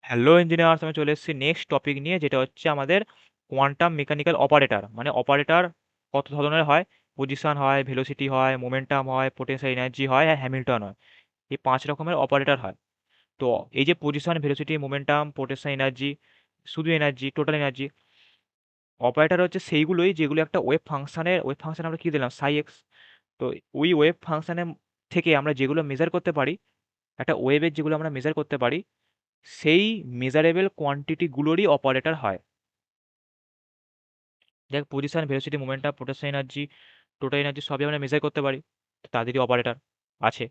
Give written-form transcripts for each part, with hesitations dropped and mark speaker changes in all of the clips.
Speaker 1: Hello engineers, আমি চলে এসেছি নেক্সট টপিক নিয়ে, যেটা হচ্ছে আমাদের কোয়ান্টাম মেকানিক্যাল অপারেটর। মানে অপারেটর কত ধরনের হয়? পজিশন হয়, ভেলোসিটি হয়, মোমেন্টাম হয়, পোটেনশিয়াল এনার্জি হয়, আর হ্যামিল্টন হয়। এই 5 রকমের অপারেটর হয়। তো এই যে position, velocity, momentum, potential energy, শুধু এনার্জি, টোটাল এনার্জি, অপারেটর হচ্ছে সেইগুলোই যেগুলো একটা ওয়েভ ফাংশন আমরা কি দিলাম, সাই এক্স। তো ওই ওয়েভ ফাংশনের থেকে আমরা যেগুলো মেজার করতে পারি, একটা ওয়েভের যেগুলো আমরা মেজার করতে পারি, সেই মেজারেবল কোয়ান্টিটিগুলোরই অপারেটর হয়। দেখ, position, velocity, momentum, potential energy, total energy সবই আমরা মেজার করতে পারি, তো তাদেরই অপারেটর আছে।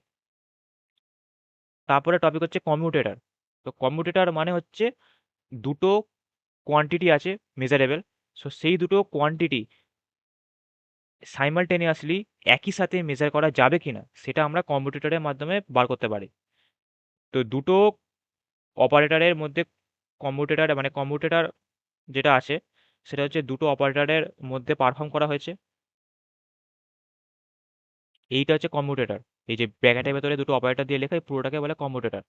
Speaker 1: তারপরে টপিক হচ্ছে কমিউটেটর। তো কমিউটেটর মানে হচ্ছে দুটো কোয়ান্টিটি আছে মেজারেবল, সো সেই দুটো কোয়ান্টিটি সাইমালটেনিয়াসলি একই সাথে মেজার করা যাবে কিনা সেটা আমরা কমিউটেটরের মাধ্যমে বার করতে পারি। তো দুটো অপারেটরের মধ্যে কমিউটেটর যেটা আছে, সেটা হচ্ছে দুটো অপারেটরের মধ্যে পারফর্ম করা হয়েছে। এইটা হচ্ছে কমিউটেটর। এই যে ব্র্যাকেটের ভেতরে দুটো অপারেটর দিয়ে লেখা, এই পুরোটাকে বলে কমিউটেটর।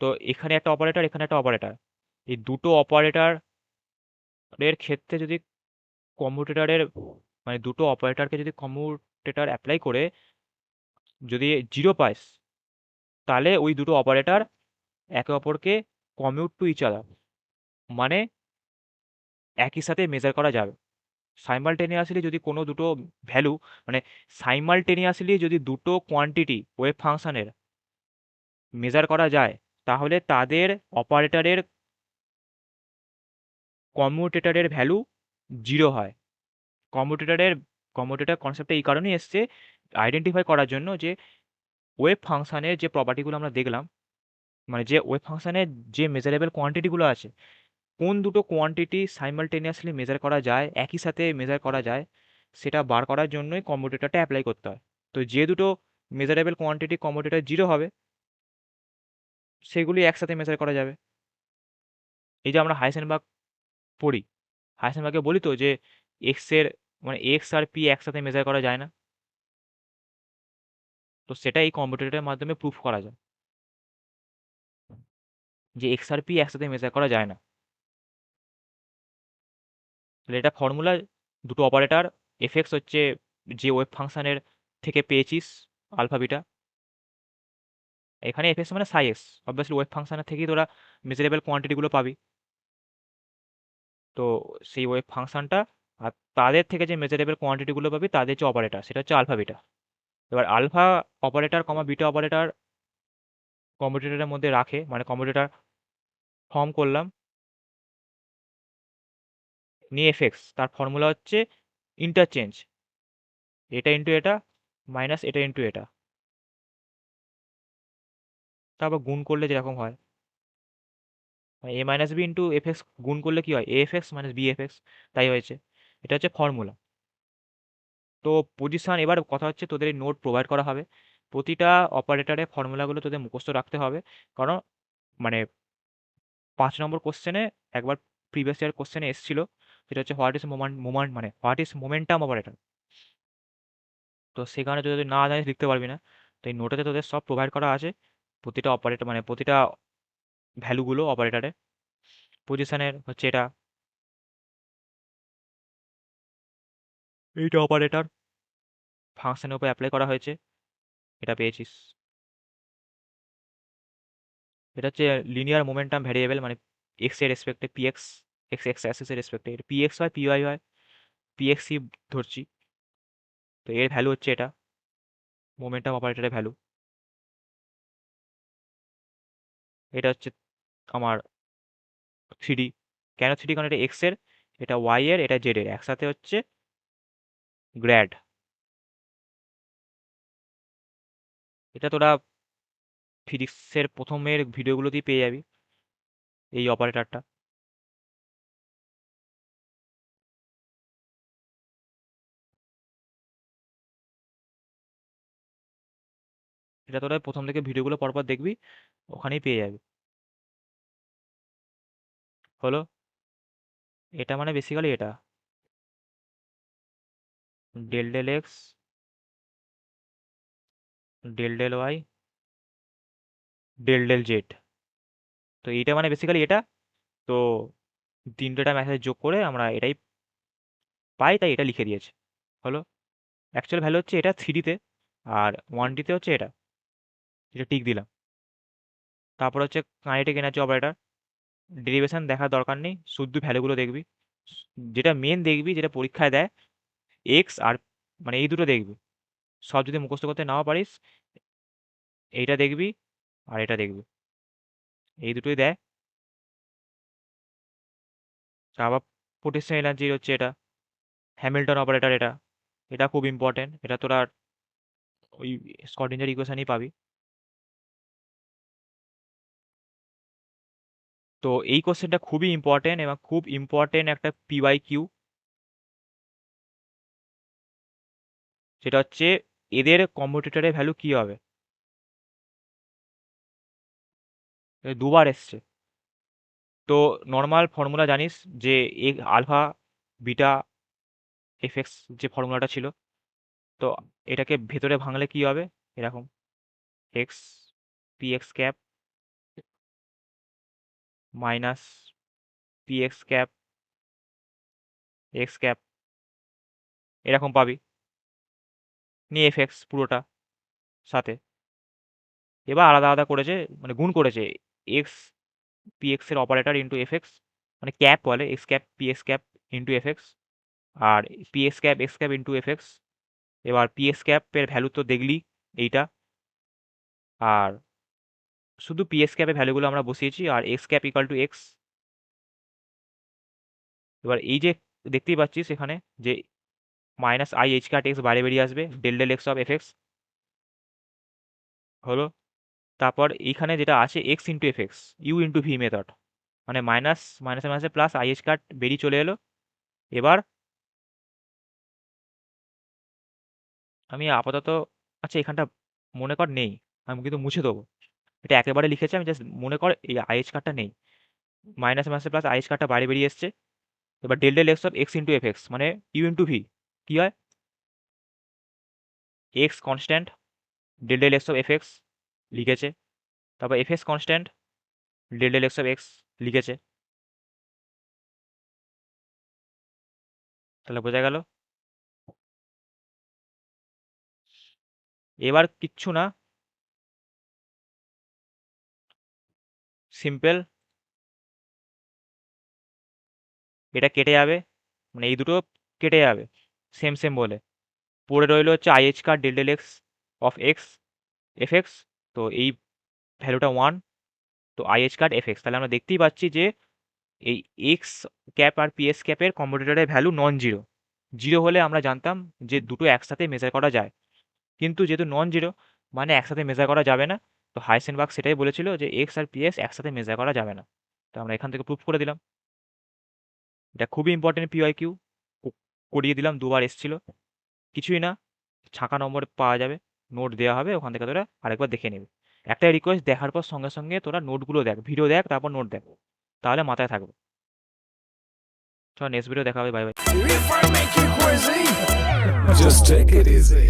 Speaker 1: তো এখানে একটা অপারেটর, এখানে একটা অপারেটর। এই দুটো অপারেটরের ক্ষেত্রে যদি কমিউটেটরের মানে দুটো অপারেটরকে যদি কমিউটেটর অ্যাপ্লাই করে যদি জিরো পাস, তাহলে ওই দুটো অপারেটর একে অপরকে কমিউট টু ইচ আদার, মানে একই সাথে মেজার করা যাবে। সাইমালটেনিয়াসলি যদি কোনো দুটো ভ্যালু, মানে সাইমালটেনিয়াসলি যদি দুটো কোয়ান্টিটি ওয়েভ ফাংশনের মেজার করা যায়, তাহলে তাদের অপারেটরের কমিউটেটরের ভ্যালু জিরো হয়। কমিউটেটরের কমিউটেটর কনসেপ্টটা এই কারণেই এসছে, আইডেন্টিফাই করার জন্য যে ওয়েভ ফাংশনের যে প্রপার্টিগুলো আমরা দেখলাম, মানে যে ওয়েভ ফাংশনের যে মেজারেবল কোয়ান্টিটিগুলো আছে, কোন দুটো কোয়ান্টিটি সাইমালটেনিয়াসলি মেজার করা যায়, একই সাথে মেজার করা যায়, সেটা বার করার জন্যই কমিউটেটরটা অ্যাপ্লাই করতে হয়। তো যে দুটো মেজারেবল কোয়ান্টিটি কমিউটেটর জিরো হবে, সেগুলি একসাথে মেজার করা যাবে। এই যে আমরা হাইসেনবার্গ পড়ি, হাইসেনবার্গে বলি তো যে এক্স এর মানে এক্স আর পি একসাথে মেজার করা যায় না। তো সেটা এই কম্পিউটারের মাধ্যমে প্রুফ করা যায় যে এক্স আর পি একসাথে মেজার করা যায় না। তাহলে এটা ফর্মুলা, দুটো অপারেটর, এফ এক্স হচ্ছে যে ওয়েভ ফাংশনের থেকে পেয়েছিস আলফা বিটা, এখানে এফ এক্স মানে সাই এক্স, অবভিয়াসলি ওয়েভ ফাংশনের থেকেই তোরা মেজারেবল কোয়ান্টিটিগুলো পাবি। তো সেই ওয়েভ ফাংশনটা আর তাদের থেকে যে মেজারেবল কোয়ান্টিটিগুলো পাবি, তাদের যে অপারেটর, সেটা হচ্ছে আলফা বিটা। এবার alpha operator comma beta operator কম্পিউটারের মধ্যে রাখে, মানে কম্পিউটার ফর্ম করলাম, নিয়ে এফএক্স, তার ফর্মুলা হচ্ছে ইন্টারচেঞ্জ, এটা ইন্টু এটা মাইনাস এটা ইন্টু এটা, তারপর গুণ করলে যেরকম হয়, A minus B into F X গুণ করলে কি হয়, A F X minus B F X, তাই হয়েছে। এটা হচ্ছে ফর্মুলা। তো পজিশন, এবার কথা হচ্ছে তোদের এই নোট প্রোভাইড করা হবে, প্রতিটা অপারেটরের ফর্মুলাগুলো তোদের মুখস্থ রাখতে হবে। কারণ মানে 5 নম্বর কোশ্চেনে একবার প্রিভিয়াস ইয়ার কোশ্চেনে এসেছিল, সেটা হচ্ছে হোয়াট ইজ মোমেন্ট মানে হোয়াট ইজ মোমেন্টাম অপারেটর। তো সেই কারণে তুই যদি না জানিস লিখতে পারবি না। তো এই নোটেতে তোদের সব প্রোভাইড করা আছে, প্রতিটা অপারেটর মানে প্রতিটা ভ্যালুগুলো অপারেটরের। পজিশনের হচ্ছে এটা, এইটা অপারেটর ফাংশনের উপর অ্যাপ্লাই করা হয়েছে, এটা পেয়েছিস। এটা হচ্ছে লিনিয়ার মোমেন্টাম ভ্যারিয়েবল, মানে এক্স এর রেসপেক্টে পিএক্স, এক্স এক্স অ্যাক্সিস এর রেসপেক্টে পিএক্স হয়, পিওয়াই হয়, পিএক্সই ধরছি। তো এর ভ্যালু হচ্ছে এটা, মোমেন্টাম অপারেটরের ভ্যালু। এটা হচ্ছে আমার থ্রি। কেন থ্রি? কারণ এটা এক্স এর, এটা ওয়াই এর, এটা জেড এর, একসাথে হচ্ছে গ্র্যাড। এটা তোরা ফিজিক্সের প্রথমের ভিডিওগুলোতেই পেয়ে যাবি, এই অপারেটরটা। এটা তোরা প্রথম থেকে ভিডিওগুলো পরপর দেখবি, ওখানেই পেয়ে যাবি। হলো, এটা মানে বেসিক্যালি এটা del del x, del del y, del del z. তো এইটা মানে বেসিক্যালি এটা। তো তিনটেটা মেসেজ যোগ করে আমরা এটাই পাই, তাই এটা লিখে দিয়েছে। হলো, অ্যাকচুয়াল ভ্যালু হচ্ছে এটা 3D-তে, আর 1D-তে হচ্ছে এটা। এটা টিক দিলাম। তারপর হচ্ছে কাইনেটিক এনার্জি অপারেটর। ডেরিভেশন দেখার দরকার নেই, শুধু ভ্যালুগুলো দেখবি। যেটা মেন দেখবি, যেটা পরীক্ষায় দেয়, এক্স আর মানে এই দুটো দেখবি। সব যদি মুখস্থ করতে নাও পারিস, এইটা দেখবি আর এটা দেখবি, এই দুটোই দেয়। আবার পোটেনশিয়াল এনার্জি হচ্ছে এটা, হ্যামিল্টন অপারেটর এটা। এটা খুব ইম্পর্টেন্ট, এটা তোরা ওই স্কটিঞ্জার ইকুয়েশনই পাবি। তো এই কোশ্চেনটা খুবই ইম্পর্টেন্ট এবং খুব ইম্পর্টেন্ট একটা PYQ, সেটা হচ্ছে এদের কম্পিউটেটরের ভ্যালু কি হবে। এটা দুবার এসছে। তো নর্মাল ফর্মুলা জানিস, যে আলফা বিটা এফএক্স যে ফর্মুলাটা ছিল, তো এটাকে ভেতরে ভাঙলে কি হবে, এরকম x P X cap minus P X cap X cap, এরকম পাবি, নিয়ে এফএক্স পুরোটা সাথে। এবার আলাদা আলাদা করেছে, মানে গুণ করেছে, এক্স পি এক্স এর অপারেটর ইন্টু এফএক্স, মানে ক্যাপ বলে, X cap P X cap into FX, আর P X cap X cap into FX. এবার পি এক্স ক্যাপের ভ্যালু তো দেখলি এইটা, আর শুধু পি এক্স ক্যাপের ভ্যালুগুলো আমরা বসিয়েছি, আর X cap equal to X. এবার এই যে দেখতেই পাচ্ছিস এখানে, যে minus I H cut X বাইরে বেরিয়ে আসবে, del del x of FX. হলো, তারপর এইখানে যেটা আছে X into FX U into V method, মানে মাইনাস মাইনাসে মাইনাসে প্লাস আই এইচ কাট বেরিয়ে চলে এলো। এবার আমি আপাতত, আচ্ছা এখানটা মনে কর নেই, আমি কিন্তু মুছে দেবো। এটা একেবারে লিখেছি, আমি জাস্ট মনে কর এই আইএইচ কার্ডটা নেই, মাইনাস মাইনাস প্লাস আইএইচ কার্ডটা বাইরে বেরিয়ে এসছে। এবার del del x of x into F x, মানে ইউ ইন্টু ভি, কী হয়, x constant, del del x of f x লিখেছে, তারপর f x constant, del del x of x লিখেছে। তাহলে বোঝা গেল। এবার কিচ্ছু না, সিম্পল, এটা কেটে যাবে, মানে এই দুটো কেটে যাবে সেম সেম বলে। পড়ে রইলো হচ্ছে আইএইচ card del del x of x f x. তো এই ভ্যালুটা 1, তো আইএইচ কার্ড এফ এক্স। তাহলে আমরা দেখতেই পাচ্ছি যে এই এক্স ক্যাপ আর পিএস ক্যাপের কম্পিউটারের ভ্যালু নন জিরো। জিরো হলে আমরা জানতাম যে দুটো একসাথে মেজার করা যায়, কিন্তু যেহেতু নন জিরো মানে একসাথে মেজার করা যাবে না। তো হাইসেনবার্গ সেটাই বলেছিল যে এক্স আর পিএস একসাথে মেজার করা যাবে না। তো আমরা এখান থেকে প্রুফ করে দিলাম। এটা খুবই ইম্পর্টেন্ট PYQ, করিয়ে দিলাম, দুবার এসছিল। কিছুই না, ছাঁকা নম্বর পাওয়া যাবে, নোট দেওয়া হবে, ওখান থেকে তোরা আরেকবার দেখে নিবি। একটা রিকোয়েস্ট, দেখার পর সঙ্গে সঙ্গে তোরা নোটগুলো দেখ, ভিডিও দেখ, তারপর নোট দেখ, তাহলে মাথায় থাকবে। চল নেক্সট ভিডিও দেখা হবে, bye bye.
Speaker 2: Just take it easy.